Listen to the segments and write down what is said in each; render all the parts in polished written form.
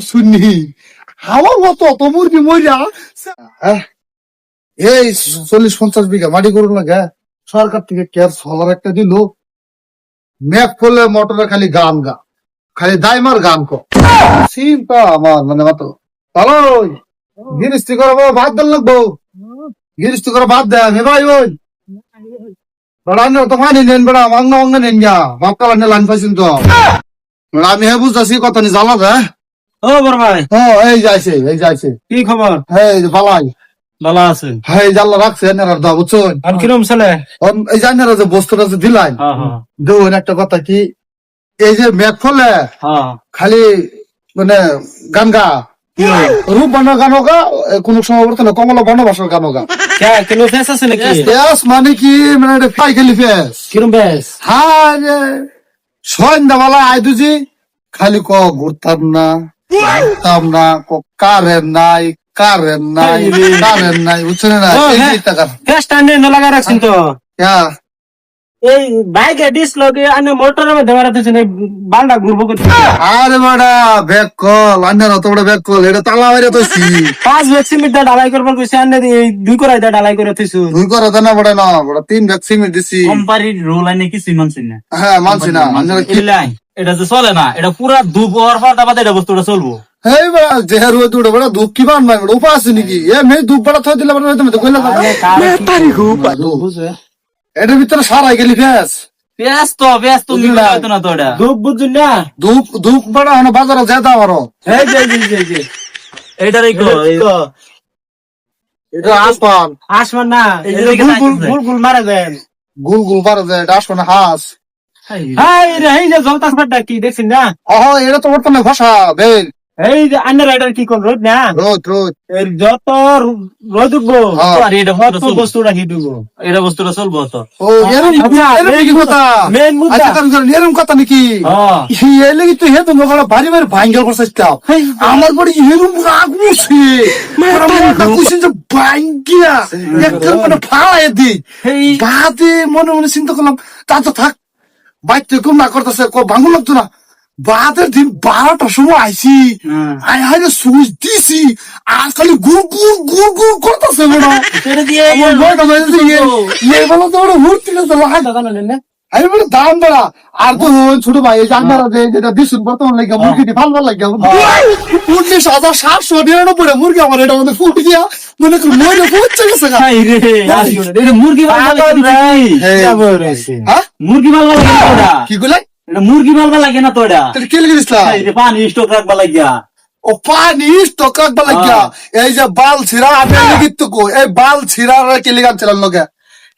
শুনি আমার মতো অত মুরগি মরিয়া এই 40-50 বিঘা মাটি করুন লাগে সরকার থেকে কেয়ার সোলার একটা দিল ম্যাপ করলে মোটরে খালি গান গা খালি দাইমার গান কো চিন্তা আমার মানে মতো ভালো গিরিস্তি করে বাদ দেন লাগবো গিরিস্তি করে বাদ দেয় আমি ভাই ওই বড়া তো পানি নেন বড়া অঙ্গ অঙ্গ নেন গা বাপ কালা লাইন পাইছেন তো আমি হ্যাঁ বুঝতেছি কথা নি জ্বালা দে ও বড় ভাই এই যাইছে কি খবর? এই বালাই ভালো আছে? হ্যাঁ জানলা রাখছে এনারা দা বুঝছেন আর কিরম ছেলে? এই জানারা যে বস্তুটা যে দিলাই দেখুন একটা কথা কি এই যে ম্যাপ ফলে খালি মানে গান গা রূপ বানা গান হোগা কোন সময় বলতে না কমলা বনবাসের গান হোগা কিলো ফেস আছে নাকি? ফেস মানে কি মানে পাই খালি ফেস কিরম ফেস? হ্যাঁ সন্ধ্যাবেলা আইদুজি খালি ক ঘুরতাম না কারেন্ট নাই বুঝছেন না ফেসটা নিয়ে লাগা রাখছেন তো এই বাইকে ডিস লগে আনে মোটরের মধ্যে মারাতেছেন এই বালটা ঘুরবো করতে। আরে বাড়া ব্যাক কল আন্নার অত বড় ব্যাক কল এটা তালা বাইরে তো 5 ব্যাগ সিমেন্ট দা ঢালাই করবার কইছে আনে 2 করাই দা ঢালাই করে থইছু 2 করা দা না বড় 3 ব্যাগ সিমেন্ট দিছি কোম্পানির রোল আইনে কিছু মানছেন না। হ্যাঁ মানছি না আন্নার কি লাই এটা তো চলে না, এটা পুরা দুপুর পর দাবাতে এটা বস্তুটা চলবো। এই বড়া জেহার হই দুড় বড়া দুঃখ কি বান ভাই উপাস আছে নাকি এ মে দুঃখ বড়া থই দিলে বড় তুমি তো কইলা না তারি খুব বুঝে এটার ভিতরে সারাই গেলি ফেস ব্যস্ত মিলে হয়তো না তো এটা দুপ বুঝুন না দুঃখ বড়া হন বাজারে যেতে পারো এই যে এইটারই কো এটা আসমান না গুল মারা দেন গুল পারে যায় এটা আসবে না হাঁস হাই রে এই যে জলতাস বাড্ডা কি দেখছেন না? এটা তো বর্তমানে ভাষা বেল এই যে আন্ডার রাইডার কি কোন রোড না রোদ এর যত রোদ উঠবো আর এটা বস্তুটা হিট উঠবো এটা বস্তুটা চলবো তো। ও এরম কি কথা মেন মুদ্রা এরম কথা নাকি এলে তো হে তুমি বাড়ি বাড়ি ভাঙ্গেল করছিলাম আমার বাড়ি এরম রাগ বসে কুসিন যে ভাঙ্গিয়া একদম মানে ফাড়াই দি বাদে মনে মনে চিন্তা করলাম তা তো থাক বাইতে কম না করতেছে ভাঙ্গুল লাগতো না বাদের দিন 12টার সময় আইসি আইরে সুইচ দিছি আর খালি গুড় করতেছে বড় আমি বলে দাম বড়া আর তো ছোট ভাই জানারা যেটা দিচ্ছুন বর্তমান লাগে মুরগিটি ভালো লাগে 19,799 মুরগি আমার এটা মধ্যে ফুট দিয়া মনে করি মরে পৌঁছে গেছে মুরগি মুরগি ভালো লাগে না কি গুলাই মুরগি মালবা লাগে না তো এটা কে লেগে দিছিলাম পানি স্টক রাখবা লাগিয়া ও পানি স্টক রাখবা লাগিয়া এই যে বাল ছিড়া আমি লিখিত তো কো এই বাল ছিড়া কে লেগাছিলাম লগে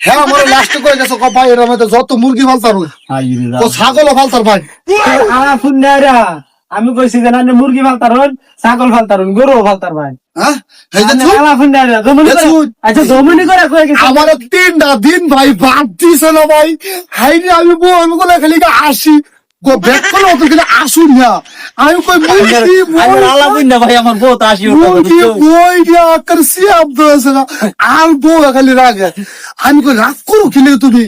হ্যাঁ আমার লাস্ট করে গেছে কো ভাই এর মধ্যে যত মুরগি ফালতার ও ছাগল ফালতার ভাই আমার ফুন্ডারা আমি কইছি যে না মুরগি ফালতার হন ছাগল ফালতার হন গরু ফালতার ভাই হ্যাঁ এই যে আমার ফুন্ডারা আচ্ছা জমনি করে কই গেছে আমার 3টা দিন ভাই বাদ দিছে না ভাই হাইরে আমি বলে খালি আসি গো ব্যাক করলে অত গেলে আসুন না আমি কই ভাই আমার বউ তো আসি আর বউ খালি রাগে আমি কই রাগ করো খেলে তুমি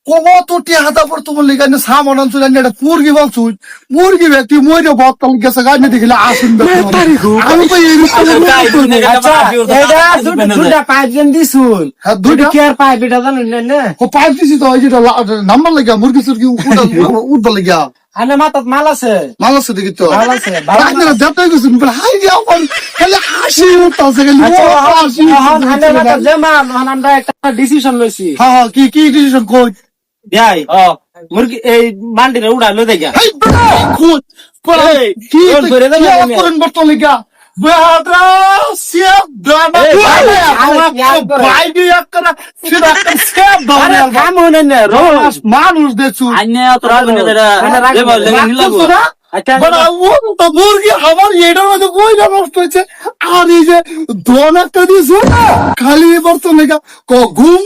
কত হাতা পর তোমার লেগে সামান আনছো জানি এটা মুরগি বলছো মুরগি ব্যক্তি মরে বত্তাল গেছে গাড়ি দেখিলে আসুন আমি কই দুটা পাইপ যেন দিছুন দুটা কি আর পাইপ এটা জানেন না ও পাইপ দিছি তো যেটা নাম্বার লাগিয়া মুরগি সুরগি উঠবা লাগিয়া আনে মাথাত মাল আছে দেখি তো মাল আছে আপনারা যাতাই গেছেন হাই গে আমার খালি হাসি উঠতাছে খালি আনে মাথাত যে মাল আমরা একটা ডিসিশন লইছি হ্যাঁ কি ডিসিশন কই যাই মুরগি এই মান্ডিরে উড়ালো দেখা কি করে করেন বর্তমান লিগা বেহাদরা সেব দানা বাইডি একরা সেব সেব দানা কাম হনে না রোজ মানুষ দেখছু আইনে তো রাখবেন এটা দেবা লাগি বড় ও তো মুরগি আমার এটার মধ্যে কইরা নষ্ট হইছে আর এই যে দোন একটা দিছো খালি বর্তমান লিগা ঘুম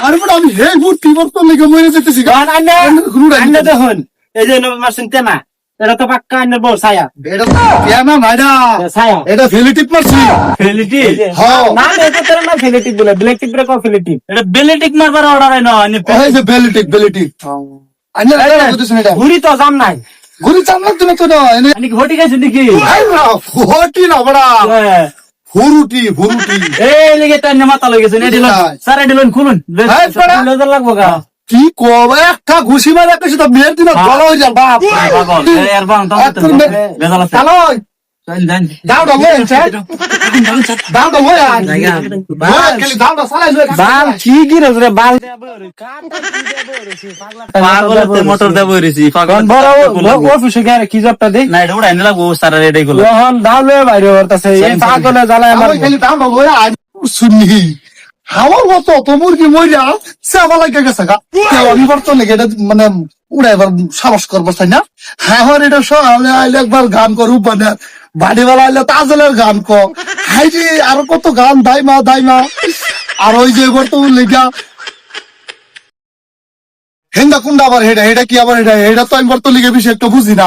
আরে বড় আমি হে মূর্তি বর্তমান লিগা মরে যেতেছি আন্না দেখুন এই যে মারছেন তেনা এটা তো পাক্কা আন্নার বউ ছায়া এটা কেনা নাইডা ছায়া এটা ফেলিটিভ মারছি ফেলিটি হ্যাঁ না এটা তো না ফেলিটিভ বলে ব্ল্যাকটিভ ব্রেক অফ ফেলিটিভ এটা বেলেটিক মারবার অর্ডার হয় না এই যে ফেলিটিভ আন্না এটা বুঝছ না এটা ঘুরি তো জাম নাই ঘুরি চামড়ার জন্য তো নয় আপনি কি হটি গেছেন নাকি হটি না বড়া হ্যাঁ। ফুরুটি এই লেগে তার মাথা লই গেছেন এডি লোন হ্যাঁ। স্যার এডি লোন খুলুন হ্যাঁ, পড়া। লজার লাগবো গা কি কব একটা ঘুষি মারে একটা সেটা মেয়ের দিন গলা হয়ে যাবে বাপ পাগল এই আর বাং তাও একটু মে- বেজাল আছে চালো দেন দাওটা লয়ে স্যার দাওটা লয়ে আয় জায়গা। লয়ে খালি দাওটা চালাই লয়ে বাল কি গিরস রে বাল পাগল মোটর দেব রইছি পাগল বড় অফিসে গিয়ে কি জবটা দেই না এটা উড়াই না লাগবো স্যার এটাই গুলো যখন দাউলে বাইরে হরতাছে এই পাগলে জ্বালায় আমার আমি খালি দাওটা লয়ে আয় শুনি হাওয়ার মতো তো মুরগি মইরা সেবা লাগে গেছে গা কেউ আমি বর্তন লেগে এটা মানে উড়াইবার সাহস করবো তাই না হ্যাঁ এটা সকালে আইলে একবার গান কর মানে বাড়িওয়ালা আইলে তাজলের গান কর হাই যে আরো কত গান দাইমা আর ওই যে বর্তমান লেগা হেন্দা কুন্ডা আবার হেডা কি আবার এটা তো আমি বর্তমান লিগে বেশি একটা বুঝি না